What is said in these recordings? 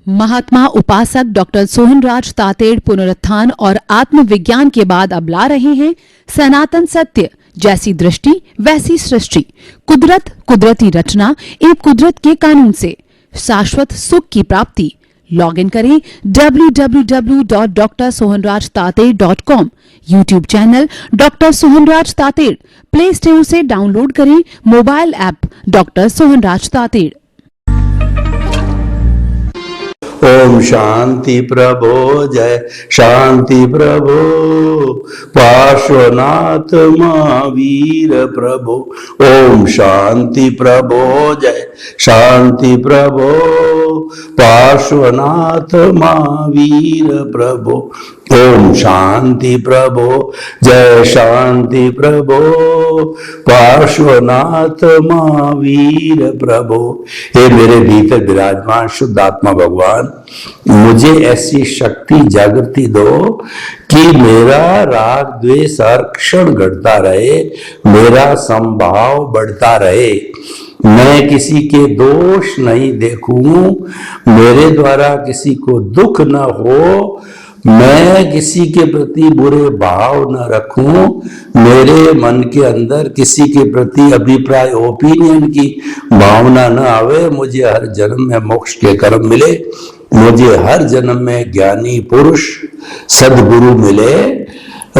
महात्मा उपासक डॉक्टर सोहनराज तातेड़ पुनरुत्थान और आत्मविज्ञान के बाद अब ला रहे हैं सनातन सत्य, जैसी दृष्टि वैसी सृष्टि, कुदरत, कुदरती रचना एवं कुदरत के कानून से शाश्वत सुख की प्राप्ति। लॉगिन करें www.drsohanrajtated.com, YouTube channel doctor Sohanraj Tated, play store से डाउनलोड करें mobile app doctor Sohanraj Tated. ओम शांति प्रभो, जय शांति प्रभो, पार्श्वनाथ महावीर प्रभो। ओम शांति प्रभो, जय शांति प्रभो, पार्श्वनाथ महावीर प्रभो। ओम शांति प्रभो, जय शांति प्रभो, पार्श्वनाथ महावीर प्रभो। हे मेरे भीतर विराजमान शुद्ध आत्मा भगवान, मुझे ऐसी शक्ति जागृति दो कि मेरा राग द्वेष हर क्षण घटता रहे, मेरा समभाव बढ़ता रहे, मैं किसी के दोष नहीं देखूं, मेरे द्वारा किसी को दुख न हो, मैं किसी के प्रति बुरे भाव न रखूं, मेरे मन के अंदर किसी के प्रति अभिप्राय ओपिनियन की भावना न आवे, मुझे हर जन्म में मोक्ष के कर्म मिले, मुझे हर जन्म में ज्ञानी पुरुष सद्गुरु मिले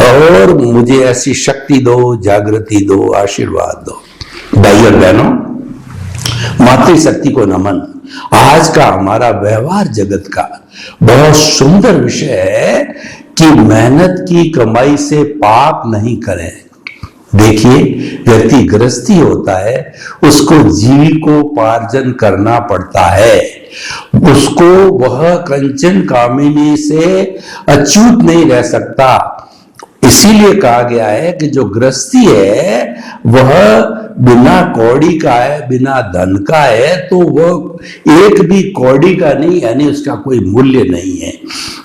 और मुझे ऐसी शक्ति दो, जागृति दो, आशीर्वाद दो। भाई और बहनों, मातृशक्ति को नमन। आज का हमारा व्यवहार जगत का बहुत सुंदर विषय है कि मेहनत की कमाई से पाप नहीं करें। देखिए, व्यक्ति गृहस्थी होता है, उसको जीविकोपार्जन करना पड़ता है, उसको वह कंचन कामिनी से अच्युत नहीं रह सकता। इसीलिए कहा गया है कि जो गृहस्थी है वह बिना कौड़ी का है, बिना धन का है, तो वह एक भी कौड़ी का नहीं, यानी उसका कोई मूल्य नहीं है।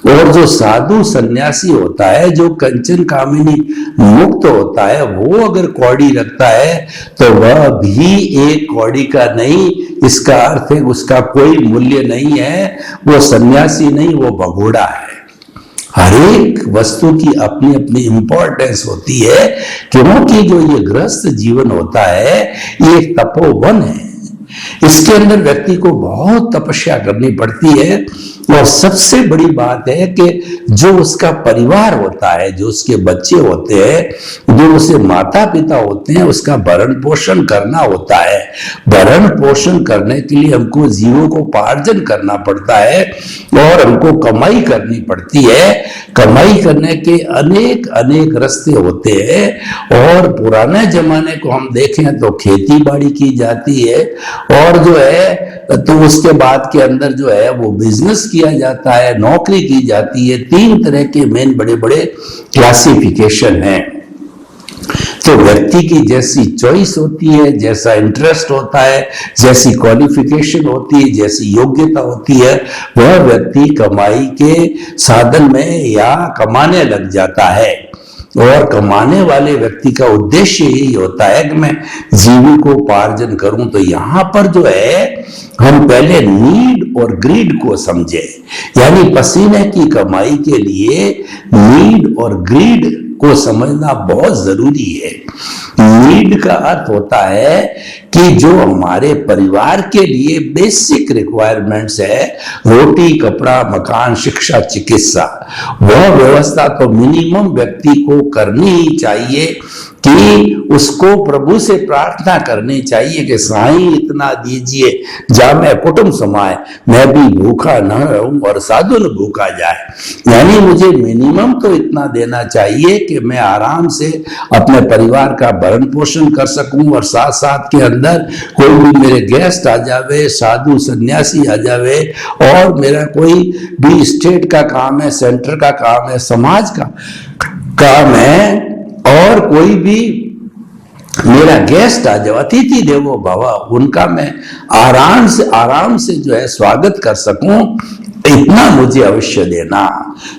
और जो साधु सन्यासी होता है, जो कंचन कामिनी मुक्त होता है, वो अगर कौड़ी रखता है तो वह भी एक कौड़ी का नहीं। इसका अर्थ है उसका कोई मूल्य नहीं है, वो सन्यासी नहीं, वो भगोड़ा है। हर एक वस्तु की अपनी अपनी इंपॉर्टेंस होती है, क्योंकि जो ये गृहस्थ जीवन होता है ये तपोवन है। इसके अंदर व्यक्ति को बहुत तपस्या करनी पड़ती है। और सबसे बड़ी बात है कि जो उसका परिवार होता है, जो उसके बच्चे होते हैं, जो उसे माता पिता होते हैं, उसका भरण पोषण करना होता है। भरण पोषण करने के लिए हमको जीविकोपार्जन करना पड़ता है और हमको कमाई करनी पड़ती है। कमाई करने के अनेक अनेक रास्ते होते हैं। और पुराने जमाने को हम देखें तो खेती बाड़ी की जाती है, और जो है तो उसके बाद के अंदर जो है वो बिजनेस किया जाता है, नौकरी की जाती है। 3 तरह के मेन बड़े बड़े क्लासिफिकेशन हैं। तो व्यक्ति की जैसी चॉइस होती है, जैसा इंटरेस्ट होता है, जैसी क्वालिफिकेशन होती है, जैसी योग्यता होती है, वह व्यक्ति कमाई के साधन में या कमाने लग जाता है। और कमाने वाले व्यक्ति का उद्देश्य यही होता है कि मैं जीविकोपार्जन करूं। तो यहां पर जो है हम पहले नीड और ग्रीड को समझे, यानी पसीने की कमाई के लिए नीड और ग्रीड को समझना बहुत जरूरी है। नीड का अर्थ होता है कि जो हमारे परिवार के लिए बेसिक रिक्वायरमेंट्स है, रोटी, कपड़ा, मकान, शिक्षा, चिकित्सा, वह व्यवस्था तो मिनिमम व्यक्ति को करनी ही चाहिए कि उसको प्रभु से प्रार्थना करनी चाहिए कि साईं इतना दीजिए जा मैं कुटुंब समाए, मैं भी भूखा न रहूं और साधु न भूखा जाए। यानी मुझे मिनिमम तो इतना देना चाहिए कि मैं आराम से अपने परिवार का भरण पोषण कर सकूं, और साथ साथ के अंदर कोई भी मेरे गेस्ट आ जावे, साधु सन्यासी आ जावे, और मेरा कोई भी स्टेट का काम है, सेंटर का काम है, समाज का काम है, और कोई भी मेरा गेस्ट आ जाओ, अतिथि देवो भव, उनका मैं आराम से जो है स्वागत कर सकूं। इतना मुझे अवश्य देना।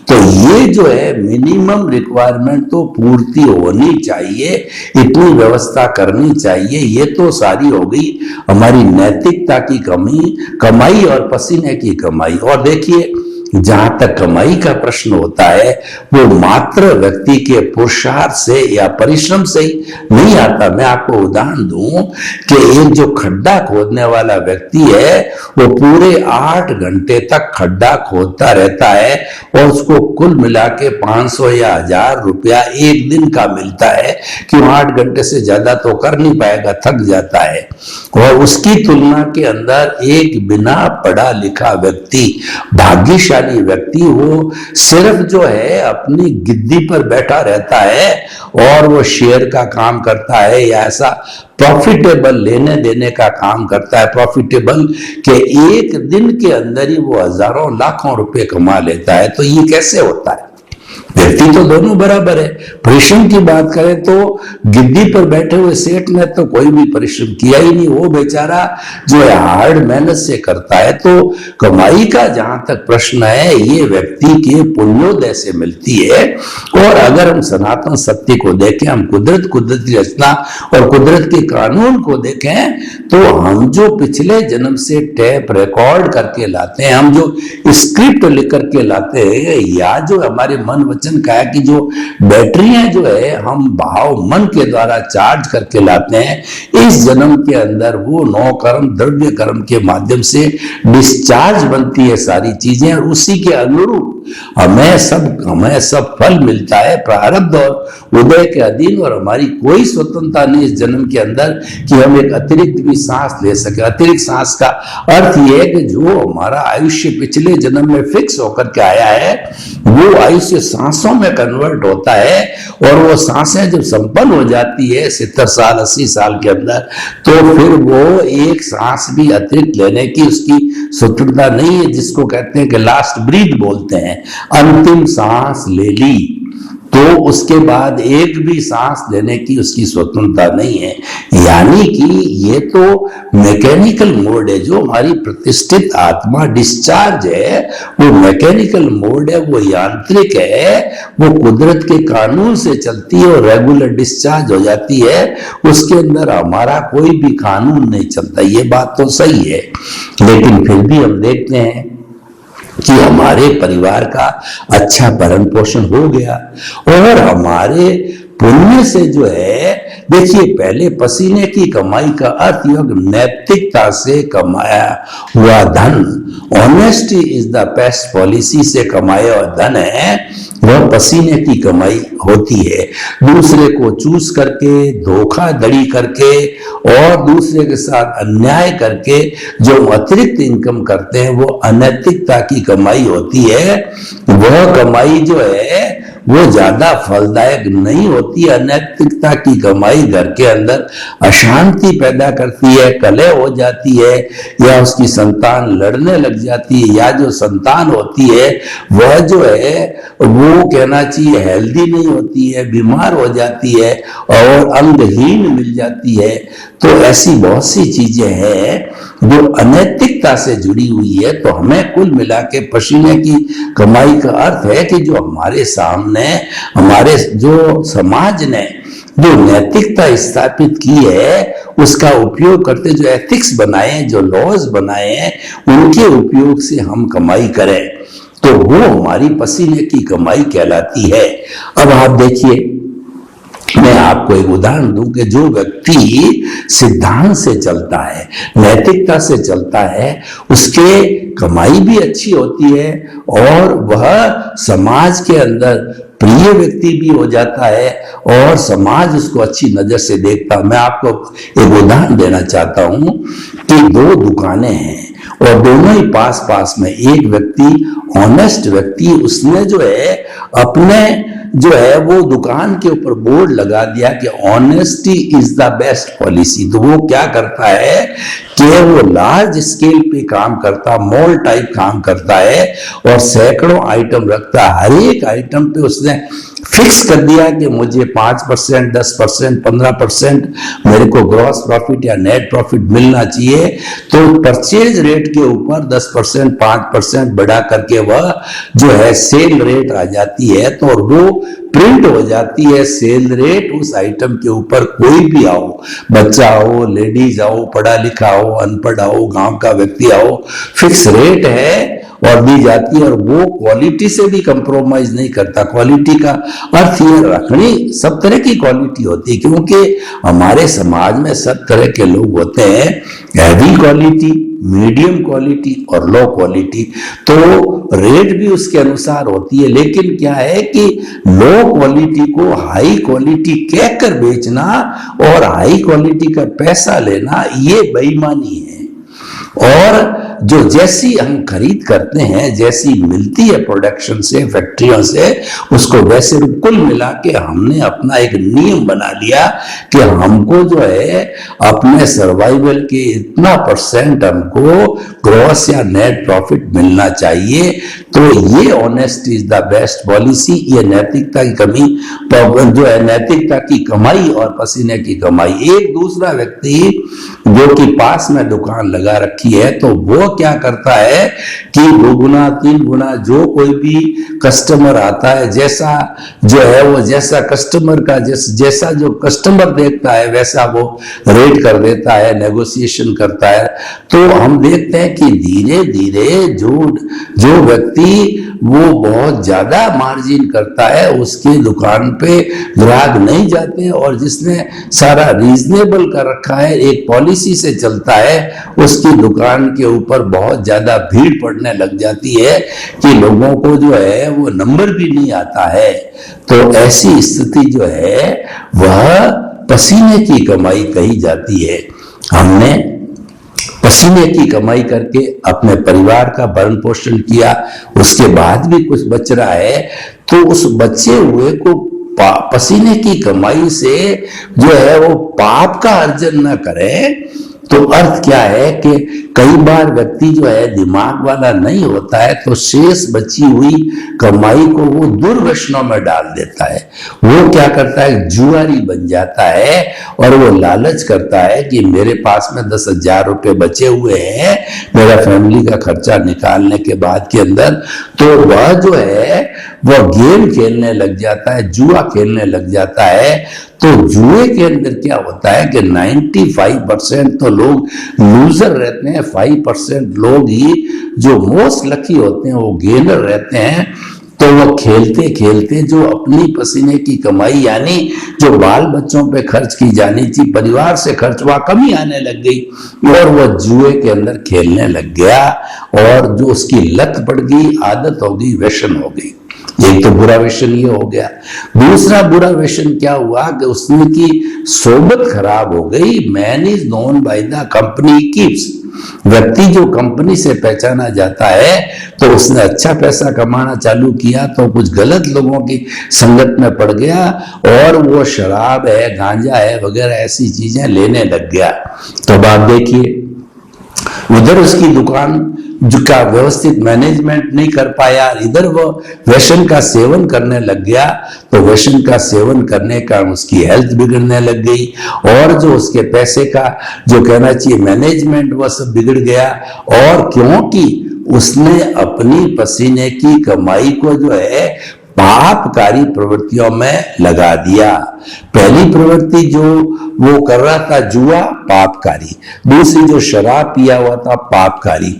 तो ये जो है मिनिमम रिक्वायरमेंट तो पूर्ति होनी चाहिए, इतनी व्यवस्था करनी चाहिए। ये तो सारी हो गई हमारी नैतिकता की कमी, कमाई और पसीने की कमाई। और देखिए, जहां तक कमाई का प्रश्न होता है, वो मात्र व्यक्ति के पुरुषार्थ से या परिश्रम से ही नहीं आता। मैं आपको उदाहरण दूं कि एक जो खड्डा खोदने वाला व्यक्ति है, वो पूरे 8 घंटे तक खड्डा खोदता रहता है और उसको कुल मिला के 500 या 1000 रुपया एक दिन का मिलता है। क्यों? 8 घंटे से ज्यादा तो कर नहीं पाएगा, थक जाता है। और उसकी तुलना के अंदर एक बिना पढ़ा लिखा व्यक्ति, भाग्यशाली व्यक्ति, वो सिर्फ जो है अपनी गिद्दी पर बैठा रहता है और वो शेयर का काम करता है या ऐसा प्रॉफिटेबल लेने देने का काम करता है, प्रॉफिटेबल के एक दिन के अंदर ही वो हजारों लाखों रुपए कमा लेता है। तो ये कैसे होता है? व्यक्ति तो दोनों बराबर है। परिश्रम की बात करें तो गिद्दी पर बैठे हुए सेठ ने तो कोई भी परिश्रम किया ही नहीं, वो बेचारा जो है हार्ड मेहनत से करता है। तो कमाई का जहां तक प्रश्न है, ये व्यक्ति के पुण्योदय से मिलती है। और अगर हम सनातन सत्य को देखें, हम कुदरती रचना और कुदरत के कानून को देखें, तो हम जो पिछले जन्म से टेप रिकॉर्ड करके लाते हैं, हम जो स्क्रिप्ट लिख करके लाते हैं, या जो हमारे मन वचन का है कि जो बैटरियां जो है हम भाव मन के द्वारा चार्ज करके लाते हैं, इस जन्म के अंदर वो 9 कर्म द्रव्य कर्म के माध्यम से डिस्चार्ज बनती है सारी चीजें, और उसी के अनुरूप हमें सब फल मिलता है प्रारब्ध और उदय के अधीन। और हमारी कोई स्वतंत्रता नहीं इस जन्म के अंदर कि हम एक अतिरिक्त भी सांस ले सके। अतिरिक्त सांस का अर्थ यह है कि जो हमारा आयुष्य पिछले जन्म में फिक्स होकर के आया है, वो आयुष्य सांसों में कन्वर्ट होता है। और वो सांसें जब संपन्न हो जाती है 70 साल 80 साल के अंदर, तो फिर वो एक सांस भी अतिरिक्त लेने की उसकी स्वतंत्रता नहीं है, जिसको कहते हैं कि लास्ट ब्रीथ बोलते हैं। अंतिम सांस ले ली तो उसके बाद एक भी सांस लेने की उसकी स्वतंत्रता नहीं है। यानी कि ये तो मैकेनिकल मोड है। जो हमारी प्रतिष्ठित आत्मा डिस्चार्ज है, वो मैकेनिकल मोड है, वो यांत्रिक है, वो कुदरत के कानून से चलती है और रेगुलर डिस्चार्ज हो जाती है। उसके अंदर हमारा कोई भी कानून नहीं चलता। ये बात तो सही है, लेकिन फिर भी हम देखते हैं कि हमारे परिवार का अच्छा भरण पोषण हो गया और हमारे पुण्य से जो है, देखिए, पहले पसीने की कमाई का अर्थ नैतिकता से कमाया हुआ धन, honesty is the best policy से कमाया हुआ धन है, वह पसीने की कमाई होती है। दूसरे को चूस करके, धोखाधड़ी करके और दूसरे के साथ अन्याय करके जो अतिरिक्त इनकम करते हैं, वो अनैतिकता की कमाई होती है। वह कमाई जो है वो ज्यादा फलदायक नहीं होती। अनैतिकता की कमाई घर के अंदर अशांति पैदा करती है, कलह हो जाती है, या उसकी संतान लड़ने लग जाती है, या जो संतान होती है वह जो है वो कहना चाहिए हेल्दी नहीं होती है, बीमार हो जाती है और अंगहीन मिल जाती है। तो ऐसी बहुत सी चीजें हैं जो अनैतिकता से जुड़ी हुई है। तो हमें कुल मिला के पसीने की कमाई का अर्थ है कि जो हमारे सामने, हमारे जो समाज ने जो नैतिकता स्थापित की है, उसका उपयोग करते, जो एथिक्स बनाए, जो लॉज बनाए हैं, उनके उपयोग से हम कमाई करें, तो वो हमारी पसीने की कमाई कहलाती है। अब आप देखिए, मैं आपको एक उदाहरण दूं कि जो व्यक्ति सिद्धांत से चलता है, नैतिकता से चलता है, उसके कमाई भी अच्छी होती है और वह समाज के अंदर प्रिय व्यक्ति भी हो जाता है और समाज उसको अच्छी नजर से देखता। मैं आपको एक उदाहरण देना चाहता हूं कि 2 दुकानें हैं और दोनों ही पास पास में। एक व्यक्ति ऑनेस्ट व्यक्ति, उसने जो है अपने जो है वो दुकान के ऊपर बोर्ड लगा दिया कि honesty is the best policy. तो वो क्या करता है कि वो लार्ज स्केल पे काम करता, मॉल टाइप काम करता है और सैकड़ों आइटम रखता है। हर एक आइटम पे उसने फिक्स कर दिया कि मुझे 5%, 10%, 15% मेरे को ग्रॉस प्रॉफिट या नेट प्रॉफिट मिलना चाहिए। तो परचेज रेट के ऊपर 10%, 5% बढ़ा करके वह जो है सेल रेट आ जाती है, तो वो प्रिंट हो जाती है सेल रेट उस आइटम के ऊपर। कोई भी आओ, बच्चा हो, लेडीज आओ, पढ़ा लिखा हो, अनपढ़ आओ, गांव का व्यक्ति आओ, फिक्स रेट है और दी जाती है। और वो क्वालिटी से भी कंप्रोमाइज नहीं करता। क्वालिटी का अर्थ ये रखनी, सब तरह की क्वालिटी होती है, क्योंकि हमारे समाज में सब तरह के लोग होते हैं, हैवी क्वालिटी, मीडियम क्वालिटी और लो क्वालिटी। तो रेट भी उसके अनुसार होती है। लेकिन क्या है कि लो क्वालिटी को हाई क्वालिटी कहकर बेचना और हाई क्वालिटी का पैसा लेना, ये बेईमानी है। और जो जैसी हम खरीद करते हैं, जैसी मिलती है प्रोडक्शन से, फैक्ट्रियों से, उसको वैसे कुल मिला के हमने अपना एक नियम बना लिया कि हमको जो है अपने सर्वाइवल के इतना % हमको ग्रॉस या नेट प्रॉफिट मिलना चाहिए। तो ये honesty is the best policy. ये नैतिकता की कमी जो है, नैतिकता की कमाई और पसीने की कमाई। एक दूसरा व्यक्ति जो कि पास में दुकान लगा रखी है, तो वो क्या करता है कि 2 गुना 3 गुना जो कोई भी कस्टमर आता है, जैसा जो है वो जैसा कस्टमर का जैसा जो कस्टमर देखता है वैसा वो रेट कर देता है, नेगोशिएशन करता है। तो हम देखते हैं कि धीरे धीरे जो व्यक्ति वो बहुत ज्यादा मार्जिन करता है, उसकी दुकान पे ग्राहक नहीं जाते, और जिसने सारा रीजनेबल कर रखा है, एक पॉलिसी से चलता है, उसकी दुकान के ऊपर बहुत ज्यादा भीड़ पड़ने लग जाती है कि लोगों को जो है वो नंबर भी नहीं आता है। तो ऐसी स्थिति जो है वह पसीने की कमाई कही जाती है। हमने पसीने की कमाई करके अपने परिवार का भरण पोषण किया, उसके बाद भी कुछ बच रहा है, तो उस बचे हुए को पसीने की कमाई से जो है वो पाप का अर्जन न करें। तो अर्थ क्या है कि कई बार व्यक्ति जो है दिमाग वाला नहीं होता है, तो शेष बची हुई कमाई को वो दुर्व्यसनों में डाल देता है। वो क्या करता है, जुआरी बन जाता है और वो लालच करता है कि मेरे पास में 10,000 रुपए बचे हुए हैं मेरा फैमिली का खर्चा निकालने के बाद के अंदर। तो वह जो है वह गेम खेलने लग जाता है, जुआ खेलने लग जाता है। तो जुए के अंदर क्या होता है कि 95% तो लोग लूजर रहते हैं, 5% लोग ही जो मोस्ट लकी होते हैं वो गेनर रहते हैं। तो वो खेलते खेलते जो अपनी पसीने की कमाई, यानी जो बाल बच्चों पे खर्च की जानी थी, परिवार से खर्च वहां कमी आने लग गई और वह जुए के अंदर खेलने लग गया, और जो उसकी लत पड़ गई, आदत हो गई, व्यसन हो गई। एक तो बुरा व्यसन ये हो गया। दूसरा बुरा व्यसन क्या हुआ कि उसने की सोबत खराब हो गई। Man is known by the company keeps. व्यक्ति जो कंपनी से पहचाना जाता है, तो उसने अच्छा पैसा कमाना चालू किया तो कुछ गलत लोगों की संगत में पड़ गया और वो शराब है, गांजा है वगैरह ऐसी चीजें लेने लग गया। तो अब देखिए, उधर उसकी दुकान जो का व्यवस्थित मैनेजमेंट नहीं कर पाया, इधर वो व्यसन का सेवन करने लग गया। तो व्यसन का सेवन करने का उसकी हेल्थ बिगड़ने लग गई, और जो उसके पैसे का जो कहना चाहिए मैनेजमेंट, वह सब बिगड़ गया। और क्योंकि उसने अपनी पसीने की कमाई को जो है पापकारी प्रवृत्तियों में लगा दिया। पहली प्रवृत्ति जो वो कर रहा था जुआ, पापकारी। दूसरी जो शराब पिया हुआ था, पापकारी।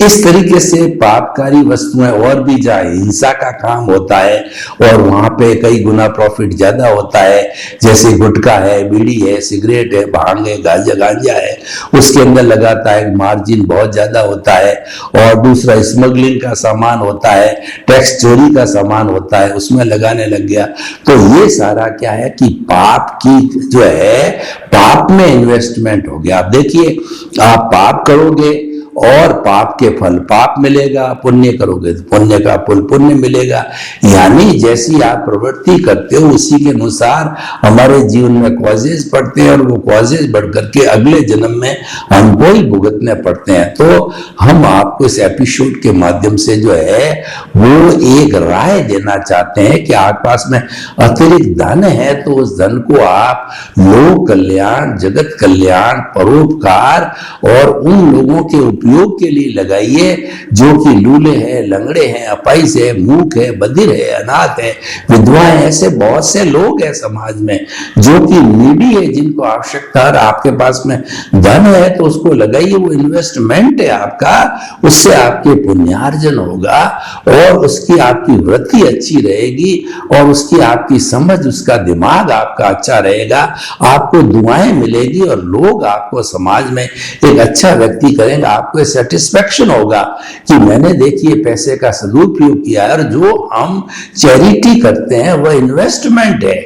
इस तरीके से पापकारी वस्तुएं और भी जहाँ हिंसा का काम होता है और वहां पे कई गुना प्रॉफिट ज्यादा होता है, जैसे गुटखा है, बीड़ी है, सिगरेट है, भांग है, गांजा है, उसके अंदर लगाता है मार्जिन बहुत ज्यादा होता है। और दूसरा स्मगलिंग का सामान होता है, टैक्स चोरी का सामान होता है, उसमें लगाने लग गया। तो ये सारा क्या है कि पाप की जो है, पाप में इन्वेस्टमेंट हो गया। आप देखिए, आप पाप करोगे और पाप के फल पाप मिलेगा, पुण्य करोगे तो पुण्य का फल पुण्य मिलेगा। यानी जैसी आप प्रवृत्ति करते हो उसी के अनुसार हमारे जीवन में कॉजेज पड़ते हैं और वो कॉजेज बढ़ करके अगले जन्म में हमको ही भुगतने पड़ते हैं। तो हम आपको इस एपिसोड के माध्यम से जो है वो एक राय देना चाहते हैं कि आपके पास में अतिरिक्त धन है तो उस धन को आप लोक कल्याण, जगत कल्याण, परोपकार और उन लोगों के उपयोग के लिए लगाइए जो कि लूले हैं, लंगड़े हैं, अपाइस है, मूक है, बधिर है, अनाथ है, विधवा है। ऐसे बहुत से लोग हैं समाज में जो कि नीडी है, जिनको आवश्यकता है। आपके पास में धन है तो उसको लगाइए, वो इन्वेस्टमेंट है आपका, उससे आपके पुण्यार्जन होगा और उसकी आपकी वृत्ति अच्छी रहेगी और उसकी आपकी समझ, उसका दिमाग आपका अच्छा रहेगा, आपको दुआएं मिलेगी और लोग आपको समाज में एक अच्छा व्यक्ति करेंगे। आपको सेटिस्फेक्शन होगा कि मैंने देखिए पैसे का सदुपयोग किया है। और जो हम चैरिटी करते हैं वह इन्वेस्टमेंट है,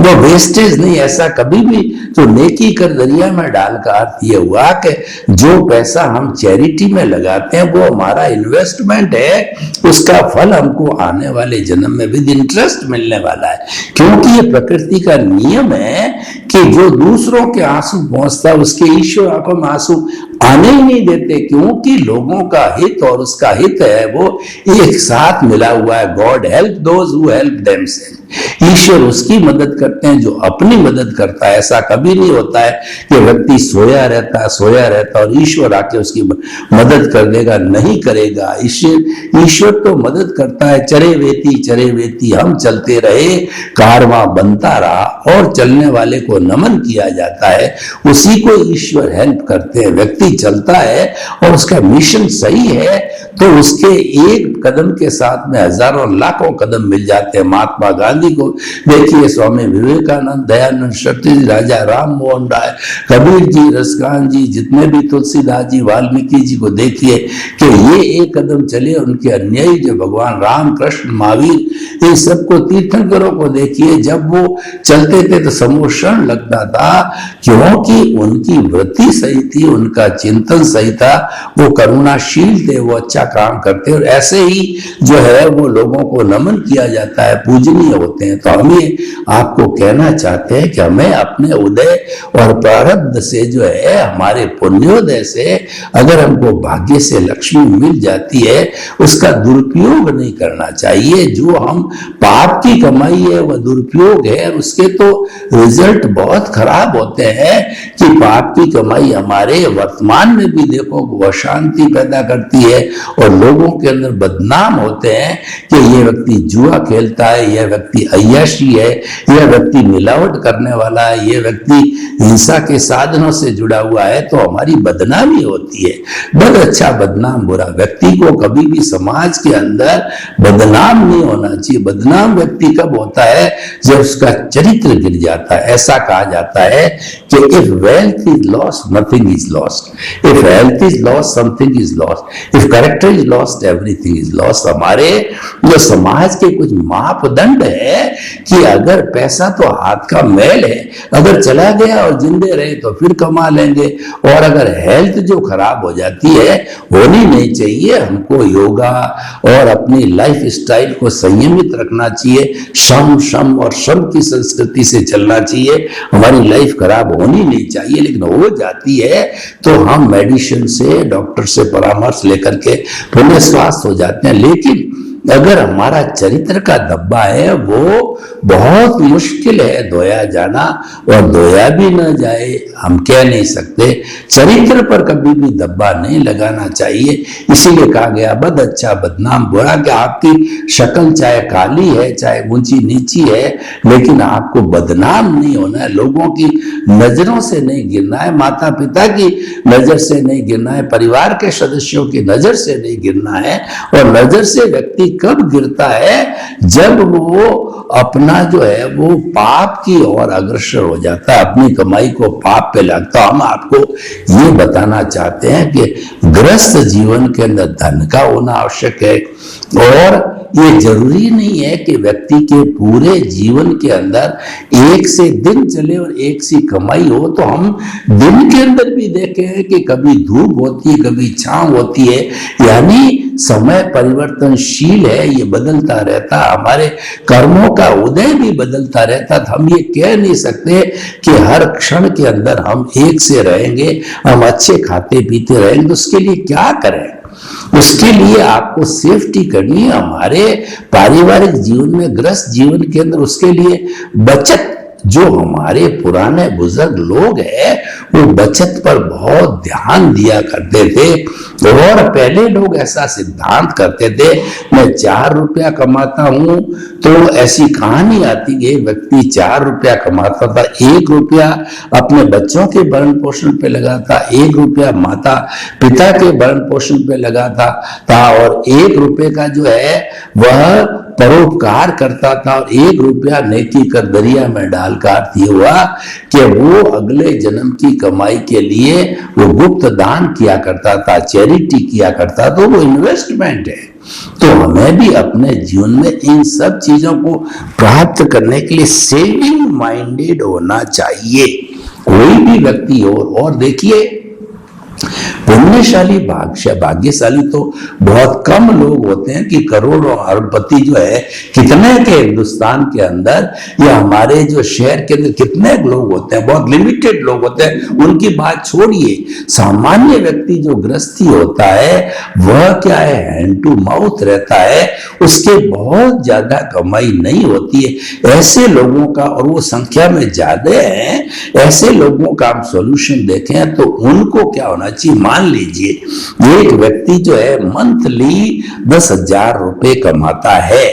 वो वेस्टेज नहीं। ऐसा कभी भी तो नेकी कर दरिया में डाल का अर्थ यह हुआ कि जो पैसा हम चैरिटी में लगाते हैं वो हमारा इन्वेस्टमेंट है, उसका फल हमको आने वाले जन्म में विद इंटरेस्ट मिलने वाला है। क्योंकि ये प्रकृति का नियम है कि जो दूसरों के आंसू पहुंचता उसके ईश्वर आंखों में आंसू आने ही नहीं देते, क्योंकि लोगों का हित और उसका हित है वो एक साथ मिला हुआ है। God help those who help themselves. ईश्वर उसकी मदद करते हैं जो अपनी मदद करता है। ऐसा कभी नहीं होता है कि व्यक्ति सोया रहता और ईश्वर आके उसकी मदद कर देगा, नहीं करेगा। ईश्वर तो मदद करता है। चरे वेती हम चलते रहे, कारवां बनता रहा और चलने वाले को नमन किया जाता है, उसी को ईश्वर हेल्प करते हैं। व्यक्ति चलता है और उसका मिशन सही है तो उसके एक कदम के साथ में हजारों लाखों कदम मिल जाते हैं। महात्मा गांधी को देखिए, स्वामी विवेकानंद, दयानंद सरस्वती, राजा राम मोहन राय, कबीर जी, रसकान जी, जितने भी तुलसीदास जी, वाल्मीकि जी को देखिए कि ये एक कदम चले। उनके अन्यायी जो भगवान राम, कृष्ण, महावीर, इन सबको, तीर्थंकरों को देखिए, जब वो चलते थे तो समोषण लगता था, क्योंकि उनकी वृत्ति सही थी, उनका चिंतन सही था, वो करुणाशील थे, वो अच्छा काम करते। और ऐसे ही जो है वो लोगों को नमन किया जाता है, पूजनीय होते हैं। तो हम ये आपको कहना चाहते हैं कि हमें अपने उदय और प्रारब्ध से जो है, हमारे पुण्योदय से अगर हमको भाग्य से लक्ष्मी मिल जाती है, उसका दुरुपयोग नहीं करना चाहिए। जो हम पाप की कमाई है वह दुरुपयोग है, उसके तो रिजल्ट बहुत खराब होते हैं कि पाप की कमाई हमारे वर्तमान में भी देखो वो अशांति पैदा करती है और लोगों के अंदर बदनाम होते हैं कि यह व्यक्ति जुआ खेलता है, यह व्यक्ति अय्याशी है, यह व्यक्ति मिलावट करने वाला है, यह व्यक्ति हिंसा के साधनों से जुड़ा हुआ है। तो हमारी बदनामी होती है। बद अच्छा बदनाम बुरा। व्यक्ति को कभी भी समाज के अंदर बदनाम नहीं होना चाहिए। बदनाम व्यक्ति कब होता है? जब उसका चरित्र गिर जाता है। ऐसा कहा जाता है कि if wealth is lost nothing is lost, if health is lost something is lost, if character is lost everything is lost. हमारे जो समाज के कुछ मापदंड है कि अगर पैसा तो हाथ का मैल है, अगर चला गया और जिंदे रहे तो फिर कमा लेंगे, और अगर हेल्थ जो खराब हो जाती है होनी नहीं चाहिए। हमको योगा और अपनी लाइफ स्टाइल को संयमित रखना चाहिए, श्रम और श्रम की संस्कृति से चलना चाहिए। हमारी लाइफ खराब होनी नहीं चाहिए, लेकिन हो जाती है तो हम मेडिसिन से, डॉक्टर से परामर्श लेकर के पुनः स्वास्थ्य हो जाते हैं। लेकिन अगर हमारा चरित्र का धब्बा है वो बहुत मुश्किल है धोया जाना, और धोया भी न जाए हम कह नहीं सकते। चरित्र पर कभी भी धब्बा नहीं लगाना चाहिए। इसीलिए कहा गया बद अच्छा बदनाम बुरा, कि आपकी शक्ल चाहे काली है, चाहे ऊंची नीची है, लेकिन आपको बदनाम नहीं होना है। लोगों की नजरों से नहीं गिरना है, माता पिता की नजर से नहीं गिरना है, परिवार के सदस्यों की नजर से नहीं गिरना है। और नजर से व्यक्ति कब गिरता है? जब वो अपना जो है वो पाप की ओर अग्रसर हो जाता है, अपनी कमाई को पाप पे लगता। हम आपको ये बताना चाहते हैं कि गृहस्थ जीवन के अंदर धन का होना आवश्यक है और ये जरूरी नहीं है कि व्यक्ति के पूरे जीवन के अंदर एक से दिन चले और एक सी कमाई हो। तो हम दिन के अंदर भी देखे हैं कि कभी धूप होती है, कभी छांव होती है, यानी समय परिवर्तनशील है, ये बदलता रहता। हमारे कर्मों का उदय भी बदलता रहता। तो हम ये कह नहीं सकते कि हर क्षण के अंदर हम एक से रहेंगे, हम अच्छे खाते पीते रहेंगे। तो उसके लिए क्या करें? उसके लिए आपको सेफ्टी करनी है। हमारे पारिवारिक जीवन में, गृहस्थ जीवन के अंदर उसके लिए बचत, जो हमारे पुराने बुजुर्ग लोग हैं वो बचत पर बहुत ध्यान दिया करते थे। और पहले लोग ऐसा सिद्धांत करते थे, मैं 4 रुपया कमाता हूं, तो ऐसी कहानी आती है, व्यक्ति 4 रुपया कमाता था, 1 रुपया अपने बच्चों के भरण पोषण पे लगाता, 1 रुपया माता पिता के भरण पोषण पे लगाता था, और 1 रुपये का जो है वह परोपकार करता था, और 1 रुपया नेकी कर दरिया में डालकर ये हुआ कि वो अगले जन्म की कमाई के लिए वो गुप्त दान किया करता था, चैरिटी किया करता। तो वो इन्वेस्टमेंट है। तो हमें भी अपने जीवन में इन सब चीजों को प्राप्त करने के लिए सेविंग माइंडेड होना चाहिए, कोई भी व्यक्ति हो। और देखिए, पुण्यशाली भाग्यशाली तो बहुत कम लोग होते हैं कि करोड़ों अरबपति जो है, कितने के हिंदुस्तान के अंदर या हमारे जो शहर के अंदर कितने लोग होते हैं, बहुत लिमिटेड लोग होते हैं। उनकी बात छोड़िए, सामान्य व्यक्ति जो गृहस्थी होता है वह क्या है, हैंड टू माउथ रहता है, उसके बहुत ज्यादा कमाई नहीं होती है। ऐसे लोगों का, और वो संख्या में ज्यादा है, ऐसे लोगों का हम सोल्यूशन देखें तो उनको क्या होना चाहिए। मान लीजिए एक व्यक्ति जो है मंथली 10,000 रुपए कमाता है,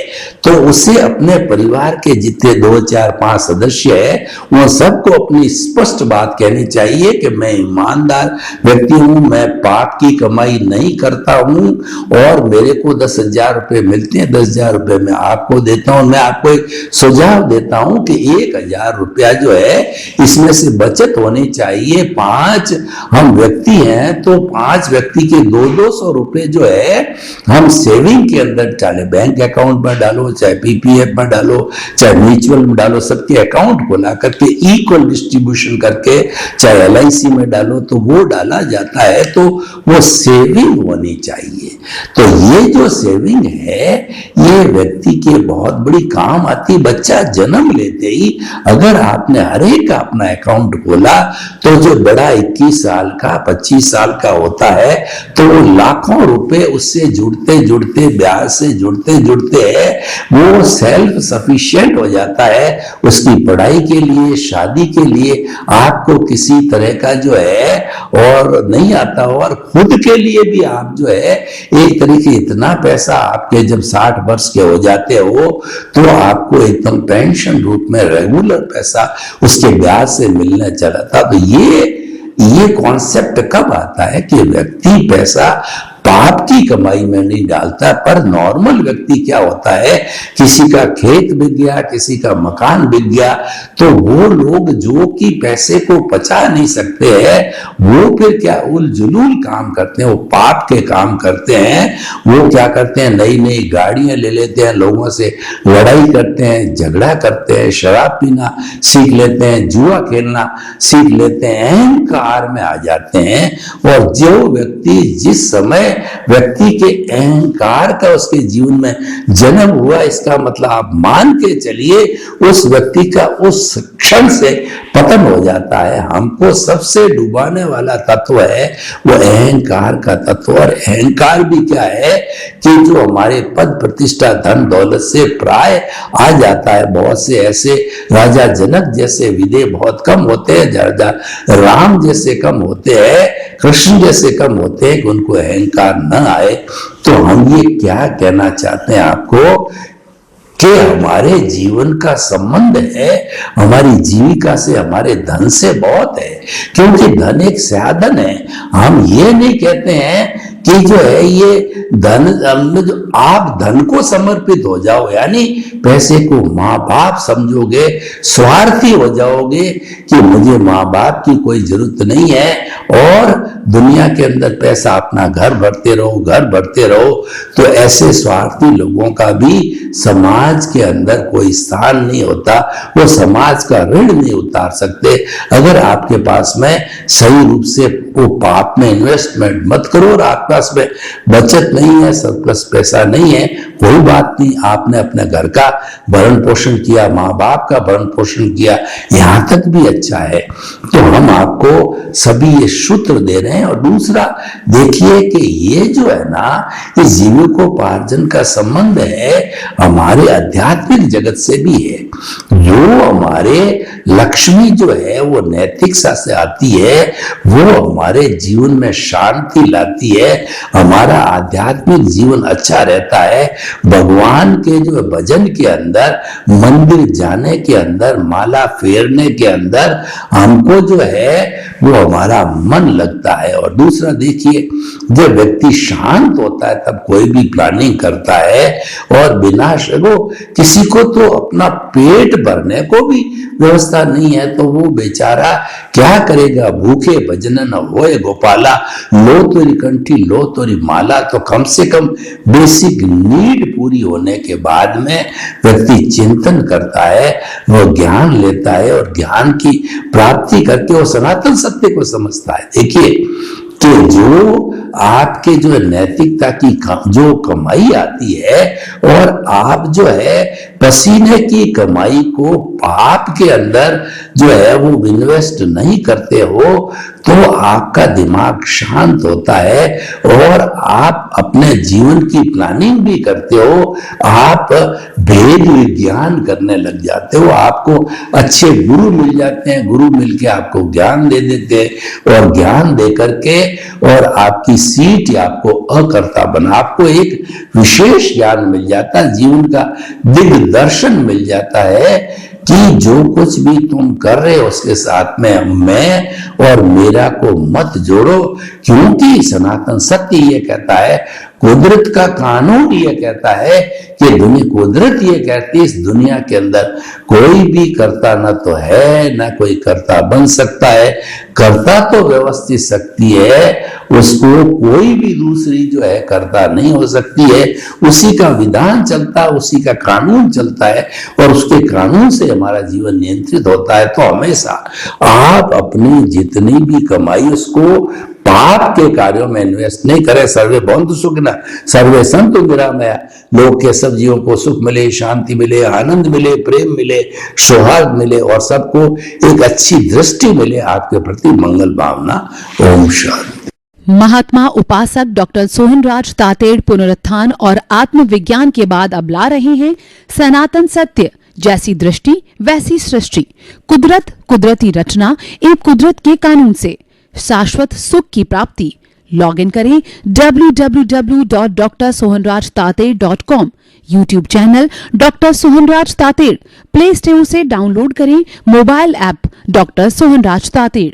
तो उसे अपने परिवार के जितने 2, 4, 5 सदस्य है, वो सबको अपनी स्पष्ट बात कहनी चाहिए कि मैं ईमानदार व्यक्ति हूं, मैं पाप की कमाई नहीं करता हूं, और मेरे को 10,000 रुपए मिलते हैं, 10,000 रुपए मैं आपको देता हूं। मैं आपको एक सुझाव देता हूं कि 1,000 रुपया जो है इसमें से बचत होनी चाहिए। 5 हम व्यक्ति हैं, तो 5 व्यक्ति के 200 रुपए जो है हम सेविंग के अंदर डाले, बैंक अकाउंट में डालो, चाहे पीपीएफ में डालो, चाहे म्यूचुअल में डालो, सबके अकाउंट खोला करके इक्वल डिस्ट्रीब्यूशन करके, चाहे एलआईसी में डालो, तो वो डाला जाता है। तो वो सेविंग होनी चाहिए। तो ये जो सेविंग है ये व्यक्ति के बहुत बड़ी काम आती। बच्चा जन्म लेते ही अगर आपने हर एक अपना अकाउंट खोला, तो जो बड़ा 21 साल का 25 साल का होता है, तो वो लाखों रुपए उससे जुड़ते जुड़ते, ब्याज से जुड़ते जुड़ते वो सेल्फ सफिशिएंट हो जाता है। उसकी पढ़ाई के लिए, शादी के लिए आपको किसी तरह का जो है और नहीं आता, और खुद के लिए भी आप जो है एक तरीके इतना पैसा आपके जब 60 वर्ष के हो जाते हो, तो आपको एकदम पेंशन रूप में रेगुलर पैसा उसके ब्याज से मिलने चला था। तो ये कॉन्सेप्ट कब आता है कि व्यक्ति पैसा पाप की कमाई में नहीं डालता। पर नॉर्मल व्यक्ति क्या होता है, किसी का खेत बिक गया, किसी का मकान बिक गया, तो वो लोग जो कि पैसे को पचा नहीं सकते हैं, वो फिर क्या उल जुलूल काम करते हैं, वो पाप के काम करते हैं। वो क्या करते हैं, नई नई गाड़ियां ले लेते हैं, लोगों से लड़ाई करते हैं, झगड़ा करते हैं, शराब पीना सीख लेते हैं, जुआ खेलना सीख लेते हैं, अहंकार में आ जाते हैं। और जो व्यक्ति जिस समय व्यक्ति के अहंकार का उसके जीवन में जन्म हुआ, इसका मतलब आप मान के चलिए उस व्यक्ति का उस क्षण से पतन हो जाता है। हमको सबसे डुबाने वाला तत्व है वो अहंकार का तत्व। और अहंकार भी क्या है कि जो हमारे पद प्रतिष्ठा धन दौलत से प्राय आ जाता है। बहुत से ऐसे राजा जनक जैसे विदे बहुत कम होते हैं, राजा राम जैसे कम होते हैं, कृष्ण जैसे कम होते हैं कि उनको अहंकार न आए। तो हम ये क्या कहना चाहते हैं आपको कि हमारे जीवन का संबंध है हमारी जीविका से, हमारे धन से बहुत है, क्योंकि धन एक साधन है। हम ये नहीं कहते हैं कि जो है ये धन, जो आप धन को समर्पित हो जाओ, यानी पैसे को माँ बाप समझोगे, स्वार्थी हो जाओगे कि मुझे माँ बाप की कोई जरूरत नहीं है, और दुनिया के अंदर पैसा अपना घर भरते रहो, तो ऐसे स्वार्थी लोगों का भी समाज के अंदर कोई स्थान नहीं होता। वो समाज का ऋण नहीं उतार सकते। अगर आपके पास में सही रूप से वो पाप में इन्वेस्टमेंट मत करो और आपके पास में बचत नहीं है, सरप्लस पैसा नहीं है, कोई बात नहीं, आपने अपने घर का भरण पोषण किया, माँ बाप का भरण पोषण किया, यहां तक भी अच्छा है। तो हम आपको सभी ये सूत्र दे रहे हैं। और दूसरा देखिए कि ये जो है ना, ये जीविकोपार्जन का संबंध है हमारे आध्यात्मिक जगत से भी है। जो हमारे लक्ष्मी जो है वो नैतिकता से आती है, वो हमारे जीवन में शांति लाती है, हमारा आध्यात्मिक जीवन अच्छा रहता है। भगवान के जो भजन के अंदर, मंदिर जाने के अंदर, माला फेरने के अंदर हमको जो है वो हमारा मन लगता है। और दूसरा देखिए, जब व्यक्ति शांत होता है तब कोई भी प्लानिंग करता है। और बिना वो किसी को तो अपना पेट भरने को भी व्यवस्था नहीं है, तो वो बेचारा क्या करेगा? भूखे भजन न होए गोपाला, लो तोरी कंठी लो तोरी माला। तो कम से कम बेसिक नीड पूरी होने के बाद में व्यक्ति चिंतन करता है, वो ज्ञान लेता है और ज्ञान की प्राप्ति करके वो सनातन सत्य को समझता है। देखिए कि जो आपके जो नैतिकता की जो कमाई आती है और आप जो है पसीने की कमाई को पाप के अंदर जो है वो इन्वेस्ट नहीं करते हो, तो आपका दिमाग शांत होता है और आप अपने जीवन की प्लानिंग भी करते हो। आप भेद विज्ञान करने लग जाते हो, आपको अच्छे गुरु मिल जाते हैं, गुरु मिलके आपको ज्ञान दे देते हैं और ज्ञान दे करके और आपकी सीट आपको अकर्ता बना, आपको एक विशेष ज्ञान मिल जाता है, जीवन का दिग्दर्शन मिल जाता है कि जो कुछ भी तुम कर रहे हो उसके साथ में मैं और मेरा को मत जोड़ो। क्योंकि सनातन सत्य ये कहता है, कुदरत का कानून ये कहता है कि कुदरत ये कहती है इस दुनिया के अंदर कोई भी कर्ता न तो है न कोई कर्ता बन सकता है। कर्ता तो व्यवस्थित शक्ति है, उसको कोई भी दूसरी जो है कर्ता नहीं हो सकती है। उसी का विधान चलता है, उसी का कानून चलता है और उसके कानून से हमारा जीवन नियंत्रित होता है। तो हमेशा आप अपनी जितनी भी कमाई उसको पाप के कार्यों में इन्वेस्ट नहीं करें। सर्वे भवन्तु सुखिनः सर्वे सन्तु निरामया। लोग के सब जीवों को सुख मिले, शांति मिले, आनंद मिले, प्रेम मिले, सौहार्द मिले और सबको एक अच्छी दृष्टि मिले आपके प्रति मंगल भावना। ओम शांति। महात्मा उपासक डॉक्टर सोहनराज तातेड़ पुनरुत्थान और आत्मविज्ञान के बाद अब ला रहे हैं सनातन सत्य, जैसी दृष्टि वैसी सृष्टि, कुदरत कुदरती रचना एवं कुदरत के कानून से शाश्वत सुख की प्राप्ति। लॉग इन करें www.drsohanrajtated.com। YouTube channel doctor Sohanraj Tated, play store से डाउनलोड करें mobile app doctor Sohanraj Tated.